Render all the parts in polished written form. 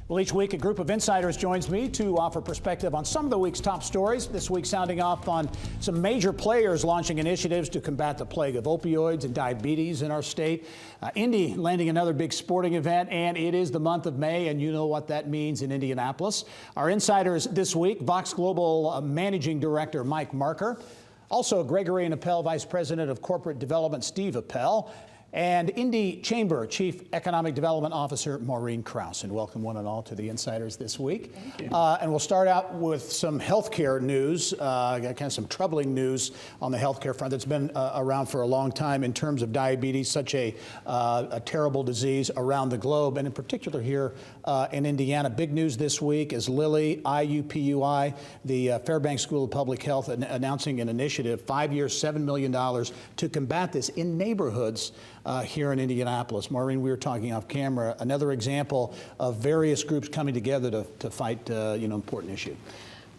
Well, each week a group of insiders joins me to offer perspective on some of the week's top stories. This week sounding off on some major players launching initiatives to combat the plague of opioids and diabetes in our state. Indy landing another big sporting event, and it is the month of May, and you know what that means in Indianapolis. Our insiders this week, Vox Global Managing Director Mike Marker, also Gregory and Appel Vice President of Corporate Development Steve Appel, and Indy Chamber Chief Economic Development Officer Maureen Krause. And welcome one and all to the Insiders this week. Thank you. And we'll start out with some healthcare news, kind of some troubling news on the healthcare front that's been around for a long time in terms of diabetes, such a terrible disease around the globe, and in particular here in Indiana. Big news this week is Lilly, IUPUI, the Fairbanks School of Public Health, announcing an initiative, 5 years, $7 million, to combat this in neighborhoods here in Indianapolis. Maureen, we were talking off camera, another example of various groups coming together to fight important issue.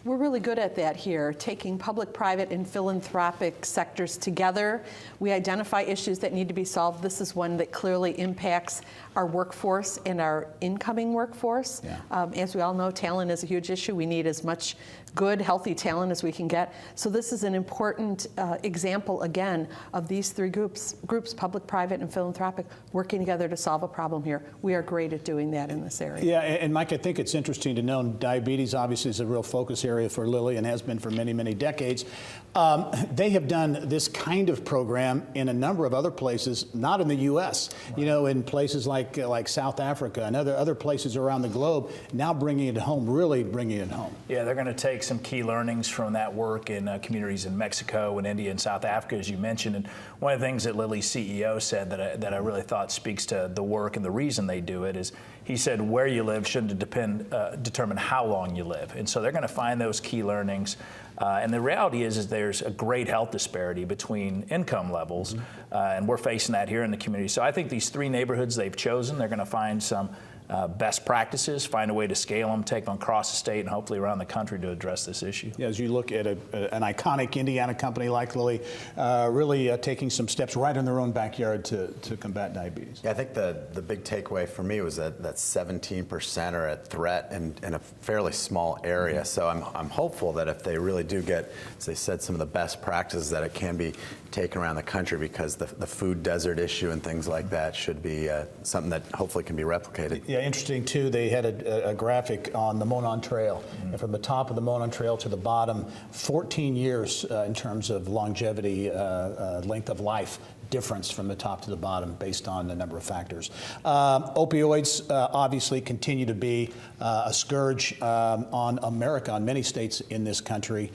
We're really good at that here, taking public, private, and philanthropic sectors together. We identify issues that need to be solved. This is one that clearly impacts our workforce and our incoming workforce. Yeah. As we all know, talent is a huge issue. We need as much good, healthy talent as we can get. So this is an important example, again, of these three groups, public, private, and philanthropic, working together to solve a problem here. We are great at doing that in this area. Yeah, and Mike, I think it's interesting to know diabetes obviously is a real focus area for Lilly and has been for many, many decades. They have done this kind of program in a number of other places, not in the U.S., right. In places like South Africa and other places around the globe, now bringing it home, really bringing it home. Yeah, they're going to take some key learnings from that work in communities in Mexico and India and South Africa, as you mentioned. And one of the things that Lilly's CEO said that I really thought speaks to the work and the reason they do it is he said where you live shouldn't determine how long you live. And so they're going to find those key learnings. And the reality is there's a great health disparity between income levels, and we're facing that here in the community. So I think these three neighborhoods they've chosen, they're going to find some best practices, find a way to scale them, take them across the state and hopefully around the country to address this issue. Yeah, as you look at an iconic Indiana company like Lilly, really taking some steps right in their own backyard to combat diabetes. Yeah, I think the big takeaway for me was that 17% are at threat in a fairly small area. So I'm hopeful that if they really do get, as they said, some of the best practices, that it can be taken around the country, because the food desert issue and things like that should be something that hopefully can be replicated. Yeah, interesting too, they had a graphic on the Monon Trail, and from the top of the Monon Trail to the bottom, 14 years in terms of longevity, length of life difference from the top to the bottom based on a number of factors. Opioids obviously continue to be a scourge on America, on many states in this country.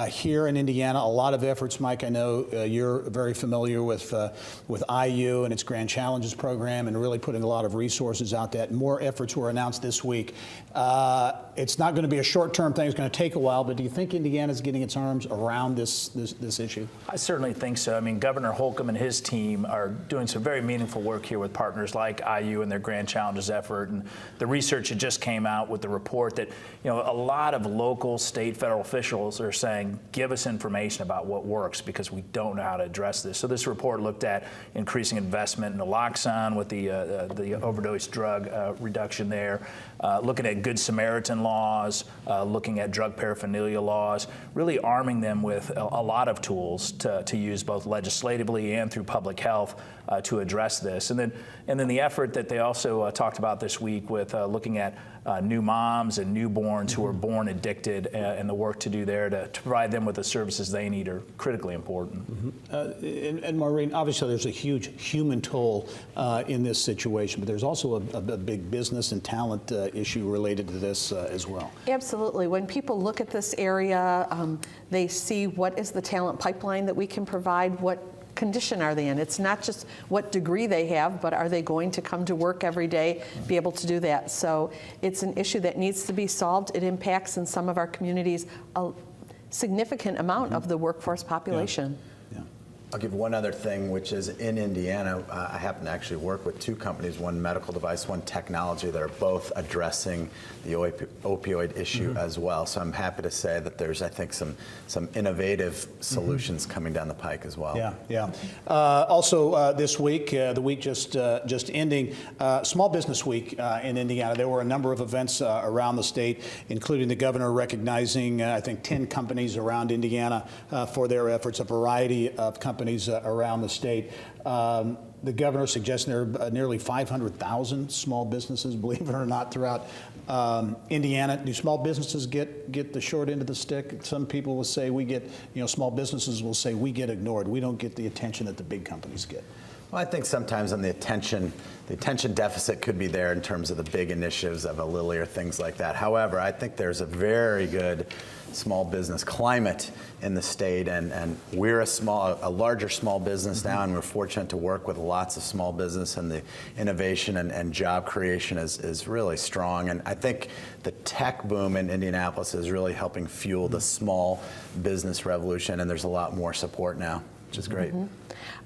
Here in Indiana, a lot of efforts, Mike, I know you're very familiar with IU and its Grand Challenges program and really putting a lot of resources out there. More efforts were announced this week. It's not going to be a short-term thing, it's going to take a while, but do you think Indiana's getting its arms around this issue? I certainly think so. I mean, Governor Holcomb and his team are doing some very meaningful work here with partners like IU and their Grand Challenges effort. And the research that just came out with the report that, a lot of local, state, federal officials are saying, give us information about what works because we don't know how to address this. So this report looked at increasing investment in naloxone with the overdose drug reduction there, looking at Good Samaritan laws, looking at drug paraphernalia laws, really arming them with a lot of tools to use both legislatively and through public health to address this. And then the effort that they also talked about this week with looking at new moms and newborns who are born addicted, and the work to do there to provide them with the services they need are critically important. And Maureen, obviously there's a huge human toll in this situation, but there's also a big business and talent issue related to this as well. Absolutely. When people look at this area, they see what is the talent pipeline that we can provide, what condition are they in. It's not just what degree they have, but are they going to come to work every day, be able to do that. So it's an issue that needs to be solved. It impacts in some of our communities a significant amount of the workforce population. Yeah. I'll give one other thing, which is in Indiana, I happen to actually work with two companies, one medical device, one technology, that are both addressing the opioid issue as well. So I'm happy to say that there's, I think, some innovative solutions coming down the pike as well. Yeah. Also, this week, the week just ending, Small Business Week in Indiana. There were a number of events around the state, including the governor recognizing, I think, 10 companies around Indiana for their efforts, a variety of companies around the state. The governor suggesting there are nearly 500,000 small businesses, believe it or not, throughout Indiana. Do small businesses get the short end of the stick? Some people will say we get, small businesses will say we get ignored. We don't get the attention that the big companies get. Well, I think sometimes on the attention deficit could be there in terms of the big initiatives of a Lilly or things like that. However, I think there's a very good small business climate in the state, and we're a larger small business now, and we're fortunate to work with lots of small business, and the innovation and job creation is really strong. And I think the tech boom in Indianapolis is really helping fuel the small business revolution, and there's a lot more support now, which is great.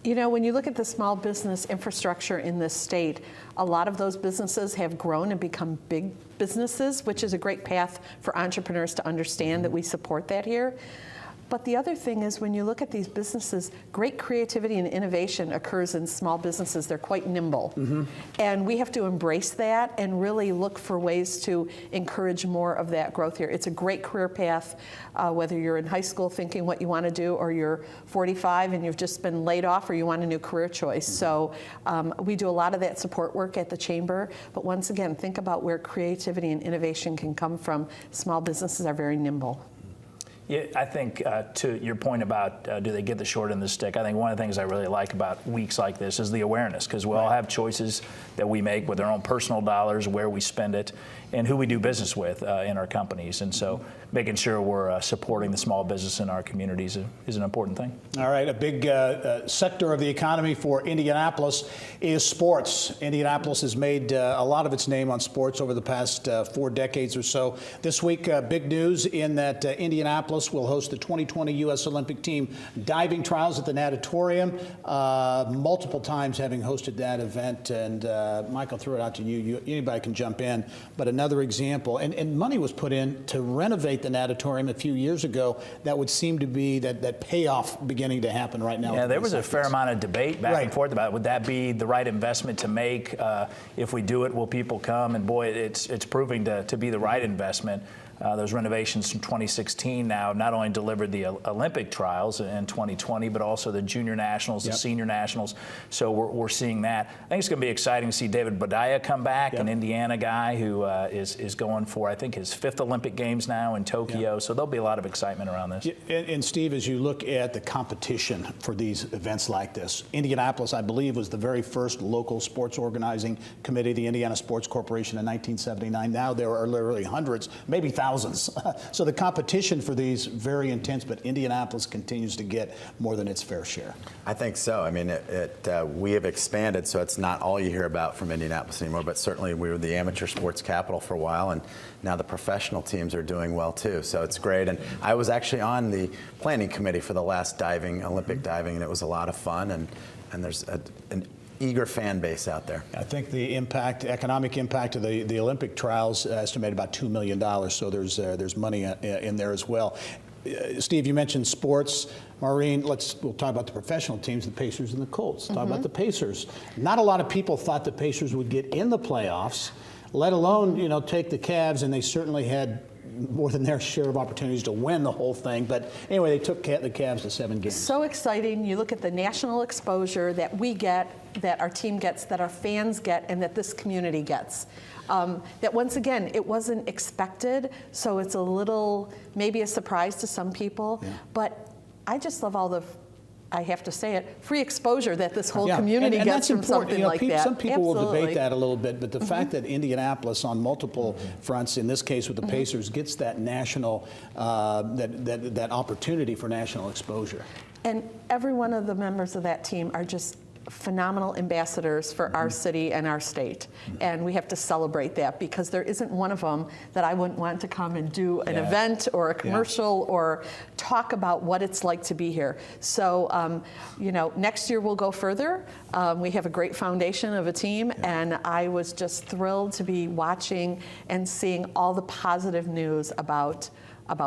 When you look at the small business infrastructure in this state, a lot of those businesses have grown and become big businesses, which is a great path for entrepreneurs to understand that we support that here. But the other thing is, when you look at these businesses, great creativity and innovation occurs in small businesses. They're quite nimble. And we have to embrace that and really look for ways to encourage more of that growth here. It's a great career path, whether you're in high school thinking what you want to do, or you're 45 and you've just been laid off, or you want a new career choice. So we do a lot of that support work at the Chamber. But once again, think about where creativity and innovation can come from. Small businesses are very nimble. Yeah, I think to your point about do they get the short end of the stick, I think one of the things I really like about weeks like this is the awareness, because we all have choices that we make with our own personal dollars, where we spend it, and who we do business with in our companies. And so making sure we're supporting the small business in our communities is an important thing. All right, a big sector of the economy for Indianapolis is sports. Indianapolis has made a lot of its name on sports over the past 4 decades or so. This week, big news in that Indianapolis will host the 2020 U.S. Olympic team diving trials at the Natatorium, multiple times having hosted that event. And Michael, threw it out to you. Anybody can jump in. But another example, and money was put in to renovate the Natatorium a few years ago. That would seem to be that payoff beginning to happen right now. Yeah, there was a fair amount of debate back and forth about it. Would that be the right investment to make? If we do it, will people come? And boy, it's proving to be the right investment. Those renovations from 2016 now not only delivered the Olympic trials in 2020, but also the junior nationals, the senior nationals. So we're seeing that. I think it's going to be exciting to see David Badaya come back, an Indiana guy who is going for, I think, his 5th Olympic Games now in Tokyo. So there'll be a lot of excitement around this. And Steve, as you look at the competition for these events like this, Indianapolis, I believe, was the very first local sports organizing committee, the Indiana Sports Corporation, in 1979. Now there are literally hundreds, maybe thousands. So the competition for these very intense, but Indianapolis continues to get more than its fair share. I think so. I mean, we have expanded, so it's not all you hear about from Indianapolis anymore, but certainly we were the amateur sports capital for a while, and now the professional teams are doing well too. So it's great. And I was actually on the planning committee for the last Olympic diving, and it was a lot of fun, and there's an eager fan base out there. I think the economic impact of the Olympic trials estimated about $2 million. So there's money in there as well. Steve, you mentioned sports. Maureen, we'll talk about the professional teams, the Pacers and the Colts. Talk about the Pacers. Not a lot of people thought the Pacers would get in the playoffs, let alone take the Cavs, and they certainly had more than their share of opportunities to win the whole thing. But anyway, they took the Cavs to 7 games. So exciting. You look at the national exposure that we get, that our team gets, that our fans get, and that this community gets. That once again, it wasn't expected, so it's a little, maybe a surprise to some people. But I just love all the, I have to say it, free exposure that this whole community and gets that's from something like that. Some people will debate that a little bit, but the fact that Indianapolis on multiple fronts, in this case with the Pacers, gets that national, that opportunity for national exposure. And every one of the members of that team are just phenomenal ambassadors for our city and our state. And we have to celebrate that, because there isn't one of them that I wouldn't want to come and do an event or a commercial or talk about what it's like to be here. So, next year we'll go further. We have a great foundation of a team, and I was just thrilled to be watching and seeing all the positive news about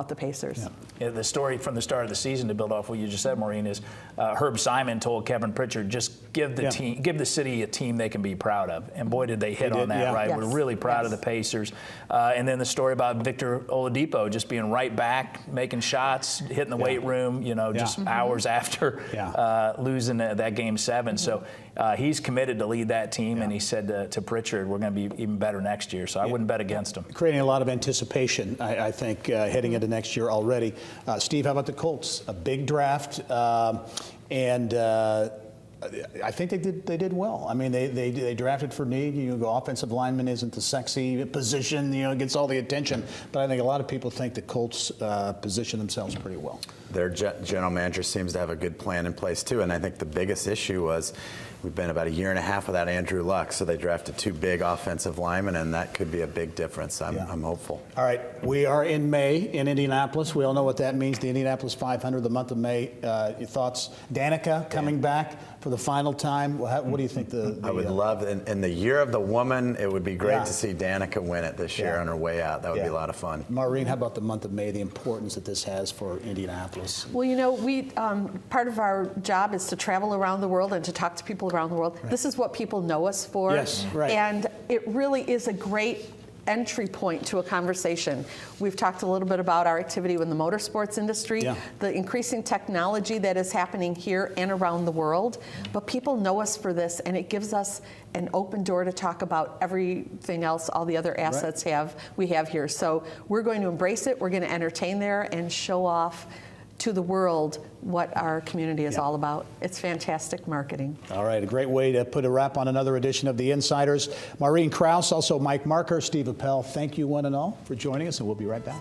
the Pacers. Yeah, the story from the start of the season, to build off what you just said, Maureen, is Herb Simon told Kevin Pritchard, just give the city a team they can be proud of. And boy, did they hit on that, right? Yes. We're really proud of the Pacers. And then the story about Victor Oladipo just being right back, making shots, hitting the weight room, just hours after losing that Game 7. So he's committed to lead that team, and he said to Pritchard, we're going to be even better next year. So I wouldn't bet against him. Creating a lot of anticipation, I think, heading into next year already. Steve, how about the Colts? A big draft, and I think they did well. I mean, they drafted for need. You go, offensive lineman isn't the sexy position, gets all the attention. But I think a lot of people think the Colts position themselves pretty well. Their general manager seems to have a good plan in place too, and I think the biggest issue was we've been about a year and a half without Andrew Luck, so they drafted 2 big offensive linemen, and that could be a big difference. I'm hopeful. All right, we are in May in Indianapolis. We all know what that means, the Indianapolis 500, the month of May. Your thoughts? Danica coming back for the final time. What do you think? I would love, in the year of the woman, it would be great to see Danica win it this year on her way out. That would be a lot of fun. Maureen, how about the month of May, the importance that this has for Indianapolis? Well, we part of our job is to travel around the world and to talk to people around the world. Right. This is what people know us for. Yes, right. And it really is a great entry point to a conversation. We've talked a little bit about our activity in the motorsports industry, the increasing technology that is happening here and around the world, but people know us for this, and it gives us an open door to talk about everything else, all the other assets we have here. So we're going to embrace it, we're going to entertain there and show off to the world what our community is all about. It's fantastic marketing. All right, a great way to put a wrap on another edition of The Insiders. Maureen Krause, also Mike Marker, Steve Appel, thank you one and all for joining us, and we'll be right back.